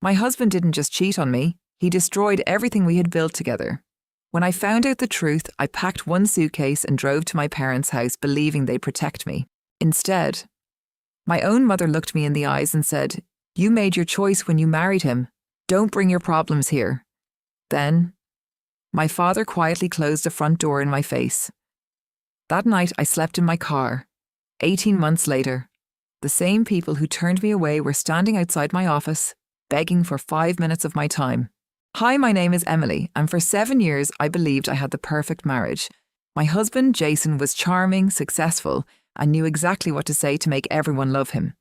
My husband didn't just cheat on me, he destroyed everything we had built together. When I found out the truth, I packed one suitcase and drove to my parents' house believing they'd protect me. Instead, my own mother looked me in the eyes and said, "You made your choice when you married him. Don't bring your problems here." Then, my father quietly closed the front door in my face. That night, I slept in my car. 18 months later, the same people who turned me away were standing outside my office, begging for 5 minutes of my time. "Hi, my name is Emily, and for 7 years I believed I had the perfect marriage. My husband, Jason, was charming, successful, and knew exactly what to say to make everyone love him.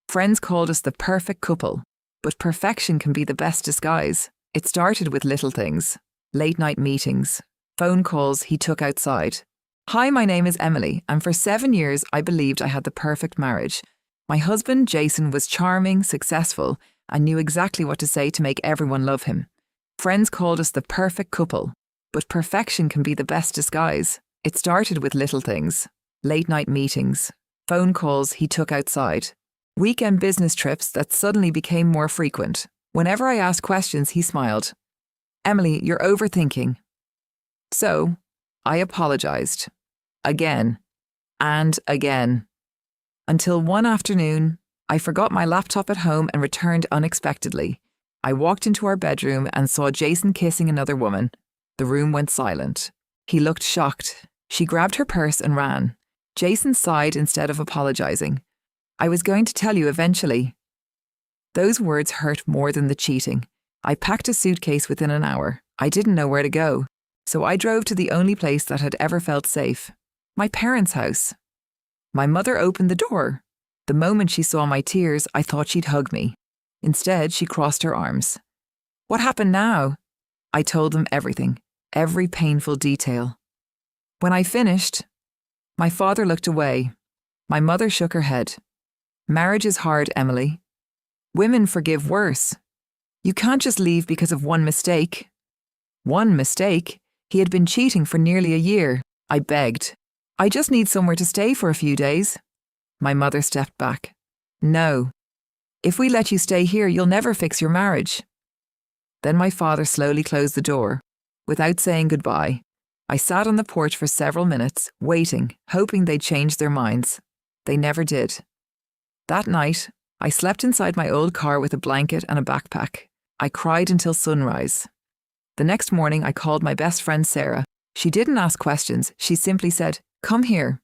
Friends called us the perfect couple, but perfection can be the best disguise. It started with little things, late-night meetings, phone calls he took outside. Hi, my name is Emily, and for 7 years I believed I had the perfect marriage. My husband, Jason, was charming, successful, and knew exactly what to say to make everyone love him. Friends called us the perfect couple, but perfection can be the best disguise. It started with little things, late-night meetings, phone calls he took outside, weekend business trips that suddenly became more frequent. Whenever I asked questions, he smiled. "Emily, you're overthinking." So, I apologized. Again. And again. Until one afternoon, I forgot my laptop at home and returned unexpectedly. I walked into our bedroom and saw Jason kissing another woman. The room went silent. He looked shocked. She grabbed her purse and ran. Jason sighed instead of apologizing. "I was going to tell you eventually." Those words hurt more than the cheating. I packed a suitcase within an hour. I didn't know where to go, so I drove to the only place that had ever felt safe. My parents' house. My mother opened the door. The moment she saw my tears, I thought she'd hug me. Instead, she crossed her arms. "What happened now?" I told them everything, every painful detail. When I finished, my father looked away. My mother shook her head. "Marriage is hard, Emily. Women forgive worse. You can't just leave because of one mistake." One mistake? He had been cheating for nearly a year. I begged. "I just need somewhere to stay for a few days." My mother stepped back. "No. If we let you stay here, you'll never fix your marriage." Then my father slowly closed the door. Without saying goodbye, I sat on the porch for several minutes, waiting, hoping they'd change their minds. They never did. That night, I slept inside my old car with a blanket and a backpack. I cried until sunrise. The next morning, I called my best friend Sarah. She didn't ask questions. She simply said, "Come here."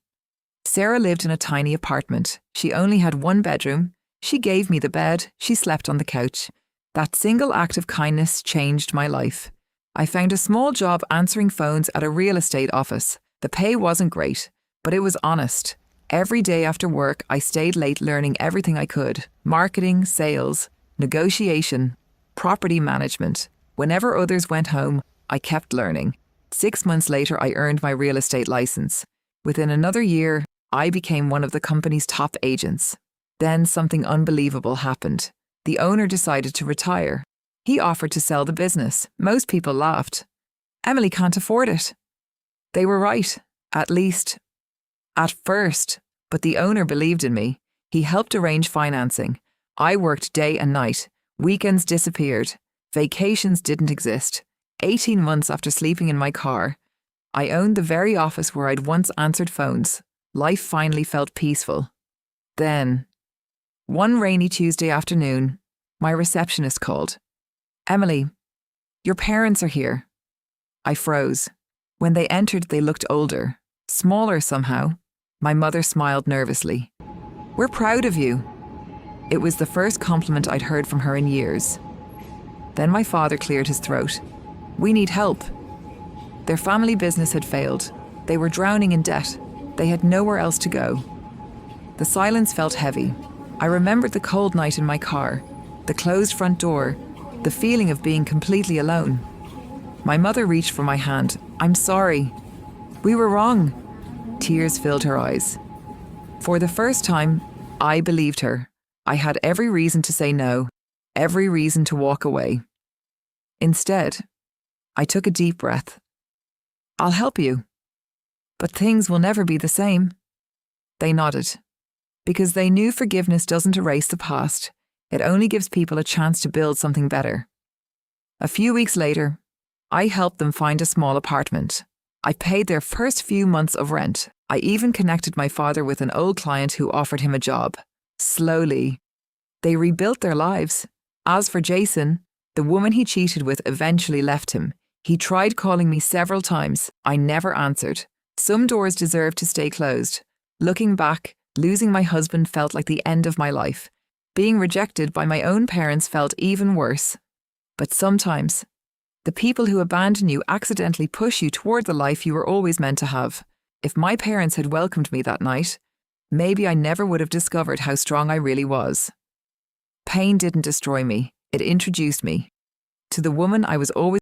Sarah lived in a tiny apartment. She only had one bedroom. She gave me the bed. She slept on the couch. That single act of kindness changed my life. I found a small job answering phones at a real estate office. The pay wasn't great, but it was honest. Every day after work, I stayed late learning everything I could. Marketing, sales, negotiation, property management. Whenever others went home, I kept learning. 6 months later, I earned my real estate license. Within another year, I became one of the company's top agents. Then something unbelievable happened. The owner decided to retire. He offered to sell the business. Most people laughed. "Emily can't afford it." They were right, at least at first, but the owner believed in me. He helped arrange financing. I worked day and night. Weekends disappeared. Vacations didn't exist. 18 months after sleeping in my car, I owned the very office where I'd once answered phones. Life finally felt peaceful. Then, one rainy Tuesday afternoon, my receptionist called. "Emily, your parents are here." I froze. When they entered, they looked older, smaller somehow. My mother smiled nervously. "We're proud of you." It was the first compliment I'd heard from her in years. Then my father cleared his throat. "We need help." Their family business had failed. They were drowning in debt. They had nowhere else to go. The silence felt heavy. I remembered the cold night in my car, the closed front door, the feeling of being completely alone. My mother reached for my hand. "I'm sorry. We were wrong." Tears filled her eyes. For the first time, I believed her. I had every reason to say no, every reason to walk away. Instead, I took a deep breath. "I'll help you. But things will never be the same." They nodded. Because they knew forgiveness doesn't erase the past, It only gives people a chance to build something better. A few weeks later, I helped them find a small apartment. I paid their first few months of rent. I even connected my father with an old client who offered him a job. Slowly, they rebuilt their lives. As for Jason, the woman he cheated with eventually left him. He tried calling me several times. I never answered. Some doors deserve to stay closed. Looking back, losing my husband felt like the end of my life. Being rejected by my own parents felt even worse. But sometimes, the people who abandon you accidentally push you toward the life you were always meant to have. If my parents had welcomed me that night, maybe I never would have discovered how strong I really was. Pain didn't destroy me. It introduced me to the woman I was always